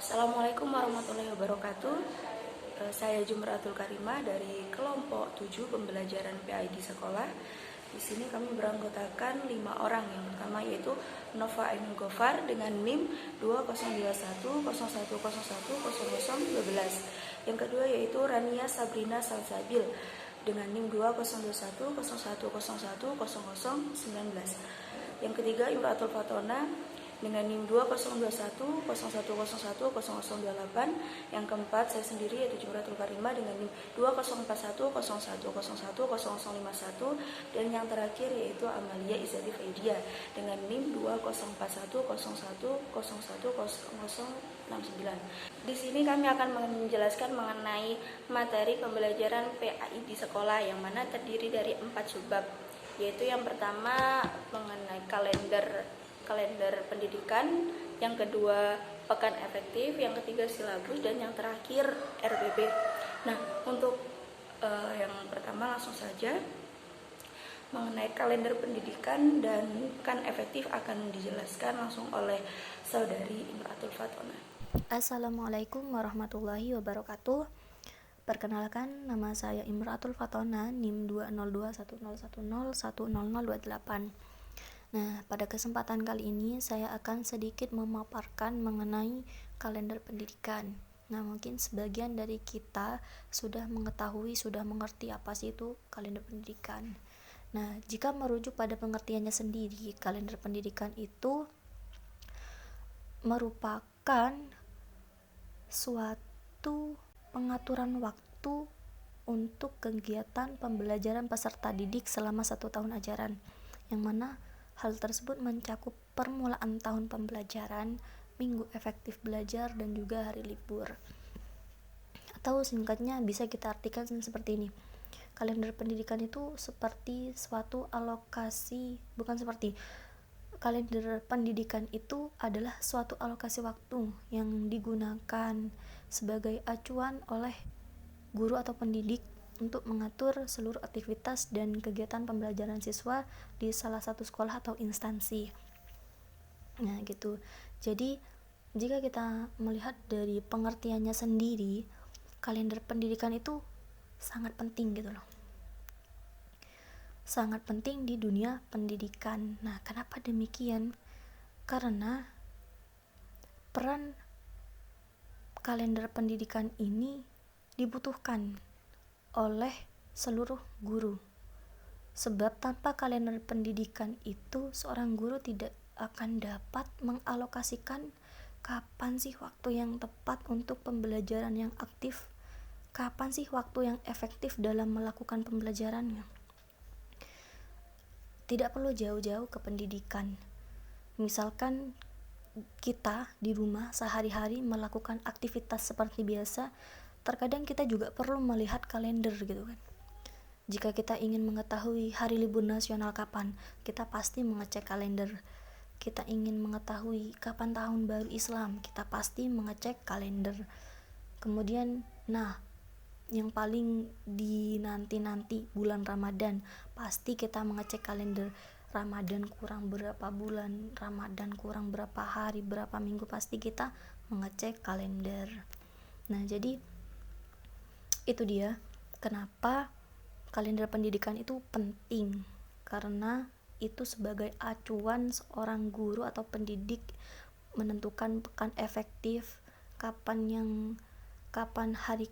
Assalamualaikum warahmatullahi wabarakatuh. Saya Jumratul Karimah dari kelompok 7 pembelajaran PAI di sekolah. Di sini kami beranggotakan 5 orang. Yang pertama yaitu Nova Ainul Gofar dengan NIM 202101010012. Yang kedua yaitu Rania Sabrina Salsabil dengan NIM 202101010019. Yang ketiga Imratul Fatona dengan NIM 202101010028. Yang keempat saya sendiri yaitu Jumratul Karimah dengan NIM 204101101051. Dan yang terakhir yaitu Amalia Izati Faidia dengan NIM 204101101069. Di sini kami akan menjelaskan mengenai materi pembelajaran PAI di sekolah yang mana terdiri dari 4 subbab, yaitu yang pertama mengenai kalender pendidikan, yang kedua pekan efektif, yang ketiga silabus, dan yang terakhir RBB. Nah, untuk yang pertama langsung saja mengenai kalender pendidikan dan pekan efektif akan dijelaskan langsung oleh saudari Imratul Fatona. Assalamualaikum warahmatullahi wabarakatuh. Perkenalkan, nama saya Imratul Fatona, NIM 20210101028. Nah, pada kesempatan kali ini saya akan sedikit memaparkan mengenai kalender pendidikan. Nah, mungkin sebagian dari kita sudah mengetahui, sudah mengerti apa sih itu kalender pendidikan. Nah, jika merujuk pada pengertiannya sendiri, kalender pendidikan itu merupakan suatu pengaturan waktu untuk kegiatan pembelajaran peserta didik selama 1 tahun ajaran, yang mana hal tersebut mencakup permulaan tahun pembelajaran, minggu efektif belajar, dan juga hari libur. Atau singkatnya bisa kita artikan seperti ini. Kalender pendidikan itu seperti suatu alokasi, kalender pendidikan itu adalah suatu alokasi waktu yang digunakan sebagai acuan oleh guru atau pendidik untuk mengatur seluruh aktivitas dan kegiatan pembelajaran siswa di salah satu sekolah atau instansi. Nah, gitu. Jadi, jika kita melihat dari pengertiannya sendiri, kalender pendidikan itu sangat penting gitu loh. Sangat penting di dunia pendidikan. Nah, kenapa demikian? Karena peran kalender pendidikan ini dibutuhkan oleh seluruh guru. Sebab tanpa kalender pendidikan itu seorang guru tidak akan dapat mengalokasikan kapan sih waktu yang tepat untuk pembelajaran yang aktif, kapan sih waktu yang efektif dalam melakukan pembelajarannya. Tidak perlu jauh-jauh ke pendidikan. Misalkan kita di rumah sehari-hari melakukan aktivitas seperti biasa, terkadang kita juga perlu melihat kalender gitu kan. Jika kita ingin mengetahui hari libur nasional kapan, kita pasti mengecek kalender. Kita ingin mengetahui kapan tahun baru Islam, kita pasti mengecek kalender. Kemudian, yang paling dinanti-nanti bulan Ramadan, pasti kita mengecek kalender. Ramadan kurang berapa bulan, Ramadan kurang berapa hari, berapa minggu, pasti kita mengecek kalender. Nah, jadi itu dia kenapa kalender pendidikan itu penting, karena itu sebagai acuan seorang guru atau pendidik menentukan pekan efektif, kapan hari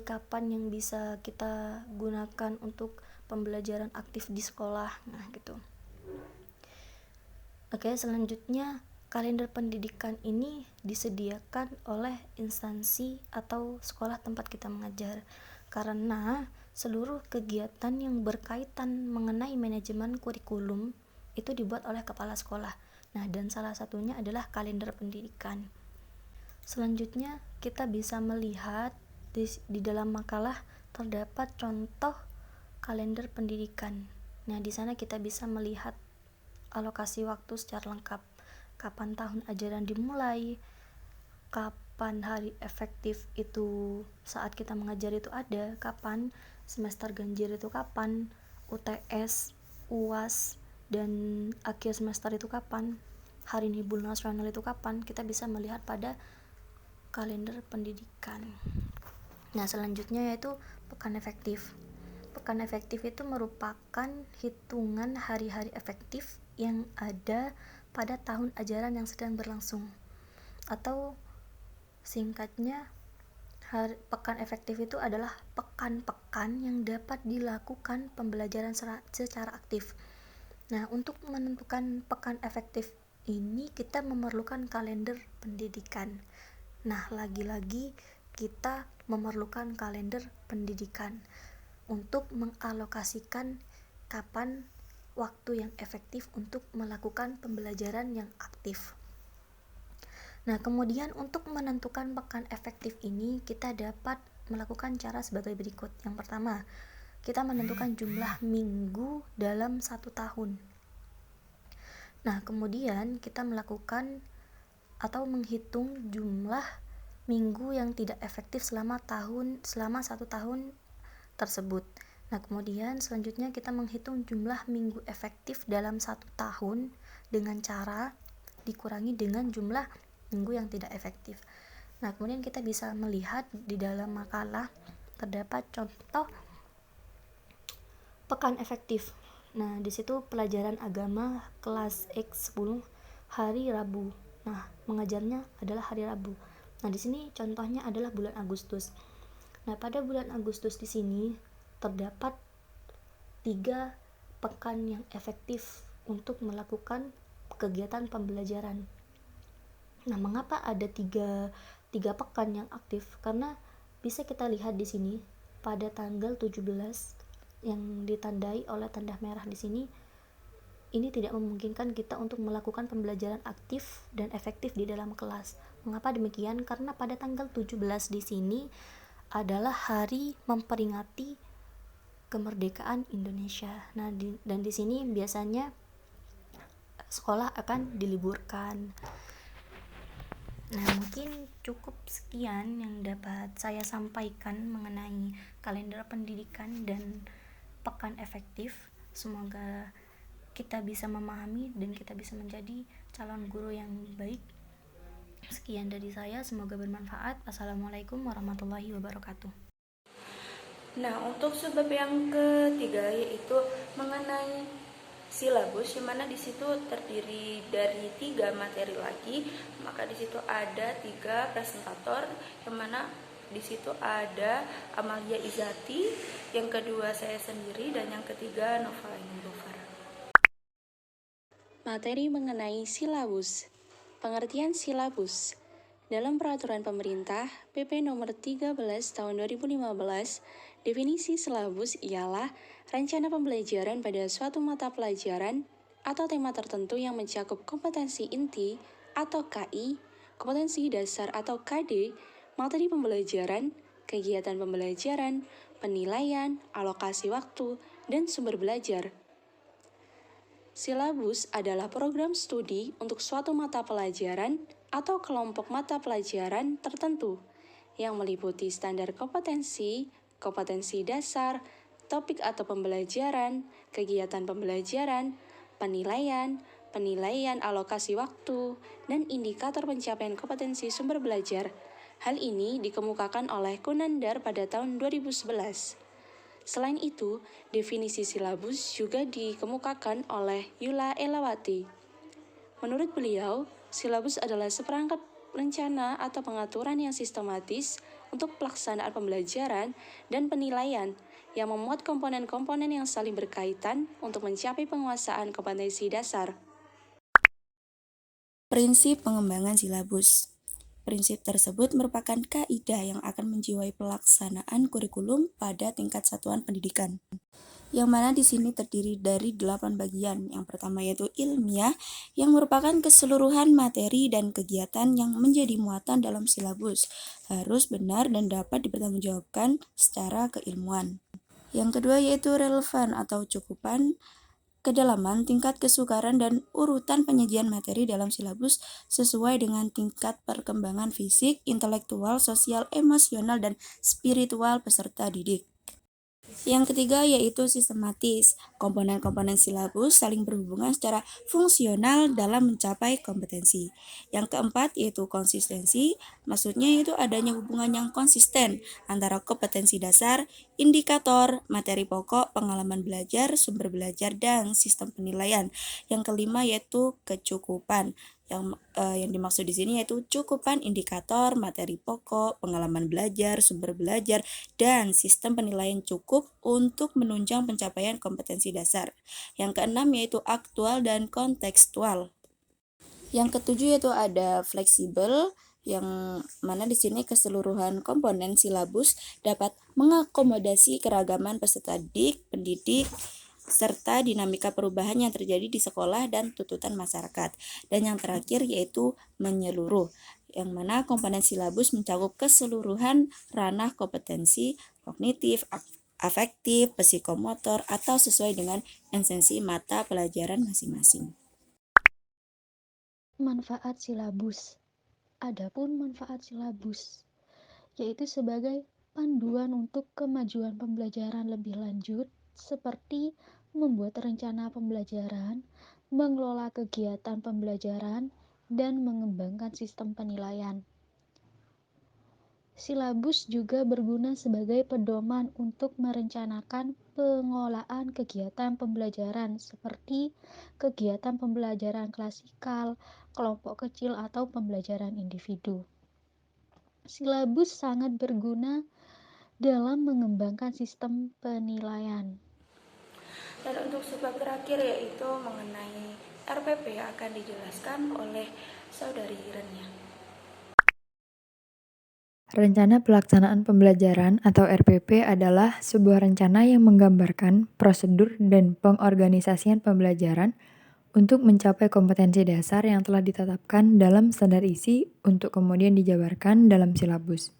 kapan yang bisa kita gunakan untuk pembelajaran aktif di sekolah. Nah, gitu. Oke, selanjutnya kalender pendidikan ini disediakan oleh instansi atau sekolah tempat kita mengajar, karena seluruh kegiatan yang berkaitan mengenai manajemen kurikulum itu dibuat oleh kepala sekolah. Nah, dan salah satunya adalah kalender pendidikan. Selanjutnya kita bisa melihat di dalam makalah terdapat contoh kalender pendidikan. Nah, di sana kita bisa melihat alokasi waktu secara lengkap. Kapan tahun ajaran dimulai, kapan hari efektif itu saat kita mengajar itu ada, kapan semester ganjil itu kapan, UTS, UAS, dan akhir semester itu kapan, hari libur nasional itu kapan. Kita bisa melihat pada kalender pendidikan. Nah, selanjutnya yaitu pekan efektif. Pekan efektif itu merupakan hitungan hari-hari efektif yang ada pada tahun ajaran yang sedang berlangsung. Atau singkatnya, pekan efektif itu adalah pekan-pekan yang dapat dilakukan pembelajaran secara aktif. Nah, untuk menentukan pekan efektif ini kita memerlukan kalender pendidikan. Nah, lagi-lagi kita memerlukan kalender pendidikan untuk mengalokasikan kapan waktu yang efektif untuk melakukan pembelajaran yang aktif. Nah, kemudian untuk menentukan pekan efektif ini kita dapat melakukan cara sebagai berikut. Yang pertama, kita menentukan jumlah minggu dalam 1 tahun. Nah, kemudian kita melakukan atau menghitung jumlah minggu yang tidak efektif selama 1 tahun tersebut. Nah, kemudian selanjutnya kita menghitung jumlah minggu efektif dalam 1 tahun dengan cara dikurangi dengan jumlah minggu yang tidak efektif. Nah, kemudian kita bisa melihat di dalam makalah terdapat contoh pekan efektif. Nah, di situ pelajaran agama kelas X10 hari Rabu. Nah, mengajarnya adalah hari Rabu. Nah, di sini contohnya adalah bulan Agustus. Nah, pada bulan Agustus di sini terdapat 3 pekan yang efektif untuk melakukan kegiatan pembelajaran. Nah, mengapa ada tiga pekan yang aktif? Karena bisa kita lihat di sini pada tanggal 17 yang ditandai oleh tanda merah di sini, ini tidak memungkinkan kita untuk melakukan pembelajaran aktif dan efektif di dalam kelas. Mengapa demikian? Karena pada tanggal 17 di sini adalah hari memperingati kemerdekaan Indonesia. Nah, dan di sini biasanya sekolah akan diliburkan. Nah, mungkin cukup sekian yang dapat saya sampaikan mengenai kalender pendidikan dan pekan efektif. Semoga kita bisa memahami dan kita bisa menjadi calon guru yang baik. Sekian dari saya, semoga bermanfaat. Assalamualaikum warahmatullahi wabarakatuh. Nah, untuk subbab yang ketiga yaitu mengenai silabus, yang mana di situ terdiri dari 3 materi lagi. Maka di situ ada 3 presentator, yang mana di situ ada Amalia Izati, yang kedua saya sendiri, dan yang ketiga Nova Indovara. Materi mengenai silabus. Pengertian silabus. Dalam peraturan pemerintah PP nomor 13 tahun 2015, definisi silabus ialah rencana pembelajaran pada suatu mata pelajaran atau tema tertentu yang mencakup kompetensi inti atau KI, kompetensi dasar atau KD, materi pembelajaran, kegiatan pembelajaran, penilaian, alokasi waktu, dan sumber belajar. Silabus adalah program studi untuk suatu mata pelajaran atau kelompok mata pelajaran tertentu yang meliputi standar kompetensi, kompetensi dasar, topik atau pembelajaran, kegiatan pembelajaran, penilaian, alokasi waktu, dan indikator pencapaian kompetensi sumber belajar. Hal ini dikemukakan oleh Kunandar pada tahun 2011. Selain itu, definisi silabus juga dikemukakan oleh Yula Elawati. Menurut beliau, silabus adalah seperangkat rencana atau pengaturan yang sistematis untuk pelaksanaan pembelajaran dan penilaian yang memuat komponen-komponen yang saling berkaitan untuk mencapai penguasaan kompetensi dasar. Prinsip pengembangan silabus. Prinsip tersebut merupakan kaidah yang akan menjiwai pelaksanaan kurikulum pada tingkat satuan pendidikan. Yang mana di sini terdiri dari 8 bagian. Yang pertama yaitu ilmiah, yang merupakan keseluruhan materi dan kegiatan yang menjadi muatan dalam silabus, harus benar dan dapat dipertanggungjawabkan secara keilmuan. Yang kedua yaitu relevan atau cukupan, kedalaman, tingkat kesukaran, dan urutan penyajian materi dalam silabus sesuai dengan tingkat perkembangan fisik, intelektual, sosial, emosional, dan spiritual peserta didik. Yang ketiga yaitu sistematis. Komponen-komponen silabus saling berhubungan secara fungsional dalam mencapai kompetensi. Yang keempat yaitu konsistensi. Maksudnya yaitu adanya hubungan yang konsisten antara kompetensi dasar, indikator, materi pokok, pengalaman belajar, sumber belajar, dan sistem penilaian. Yang kelima yaitu kecukupan. Yang dimaksud di sini yaitu cukupan indikator, materi pokok, pengalaman belajar, sumber belajar, dan sistem penilaian cukup untuk menunjang pencapaian kompetensi dasar. Yang keenam yaitu aktual dan kontekstual. Yang ketujuh yaitu ada fleksibel, yang mana di sini keseluruhan komponen silabus dapat mengakomodasi keragaman peserta pendidik, serta dinamika perubahan yang terjadi di sekolah dan tuntutan masyarakat. Dan yang terakhir yaitu menyeluruh, yang mana komponen silabus mencakup keseluruhan ranah kompetensi kognitif, afektif, psikomotor, atau sesuai dengan esensi mata pelajaran masing-masing. Manfaat silabus. Adapun manfaat silabus yaitu sebagai panduan untuk kemajuan pembelajaran lebih lanjut, seperti membuat rencana pembelajaran, mengelola kegiatan pembelajaran, dan mengembangkan sistem penilaian. Silabus juga berguna sebagai pedoman untuk merencanakan pengolahan kegiatan pembelajaran seperti kegiatan pembelajaran klasikal, kelompok kecil, atau pembelajaran individu. Silabus sangat berguna dalam mengembangkan sistem penilaian. Dan untuk subbab terakhir yaitu mengenai RPP akan dijelaskan oleh Saudari Renia. Rencana Pelaksanaan Pembelajaran atau RPP adalah sebuah rencana yang menggambarkan prosedur dan pengorganisasian pembelajaran untuk mencapai kompetensi dasar yang telah ditetapkan dalam standar isi untuk kemudian dijabarkan dalam silabus.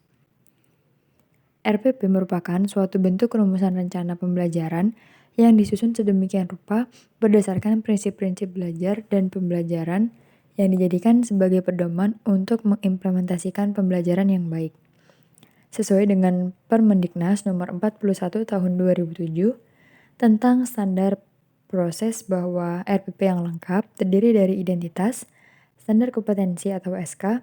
RPP merupakan suatu bentuk rumusan rencana pembelajaran yang disusun sedemikian rupa berdasarkan prinsip-prinsip belajar dan pembelajaran yang dijadikan sebagai pedoman untuk mengimplementasikan pembelajaran yang baik. Sesuai dengan Permendiknas nomor 41 tahun 2007 tentang standar proses bahwa RPP yang lengkap terdiri dari identitas, standar kompetensi atau SK,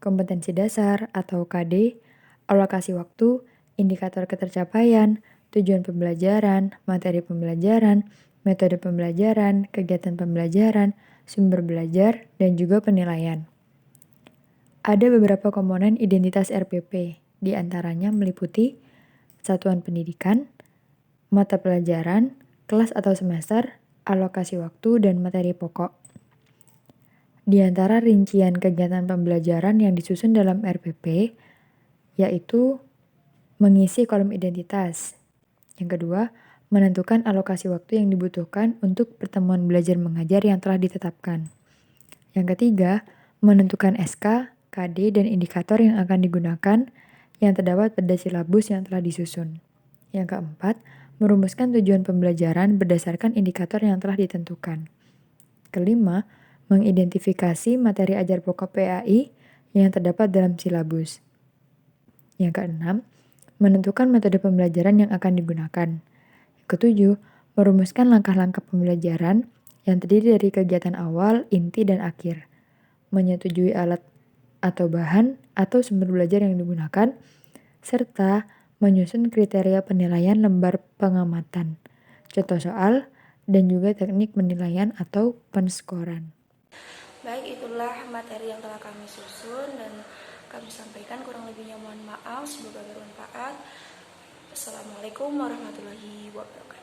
kompetensi dasar atau KD, alokasi waktu, indikator ketercapaian, tujuan pembelajaran, materi pembelajaran, metode pembelajaran, kegiatan pembelajaran, sumber belajar, dan juga penilaian. Ada beberapa komponen identitas RPP, di antaranya meliputi satuan pendidikan, mata pelajaran, kelas atau semester, alokasi waktu, dan materi pokok. Di antara rincian kegiatan pembelajaran yang disusun dalam RPP, yaitu mengisi kolom identitas. Yang kedua, menentukan alokasi waktu yang dibutuhkan untuk pertemuan belajar mengajar yang telah ditetapkan. Yang ketiga, menentukan SK, KD, dan indikator yang akan digunakan yang terdapat pada silabus yang telah disusun. Yang keempat, merumuskan tujuan pembelajaran berdasarkan indikator yang telah ditentukan. Kelima, mengidentifikasi materi ajar pokok PAI yang terdapat dalam silabus. Yang keenam, menentukan metode pembelajaran yang akan digunakan. Ketujuh, merumuskan langkah-langkah pembelajaran yang terdiri dari kegiatan awal, inti, dan akhir. Menyetujui alat atau bahan atau sumber belajar yang digunakan, serta menyusun kriteria penilaian lembar pengamatan, contoh soal, dan juga teknik penilaian atau penskoran. Baik, itulah materi yang telah kami susun dan kami sampaikan. Kurang lebihnya mohon maaf, semoga bermanfaat. Assalamualaikum warahmatullahi wabarakatuh.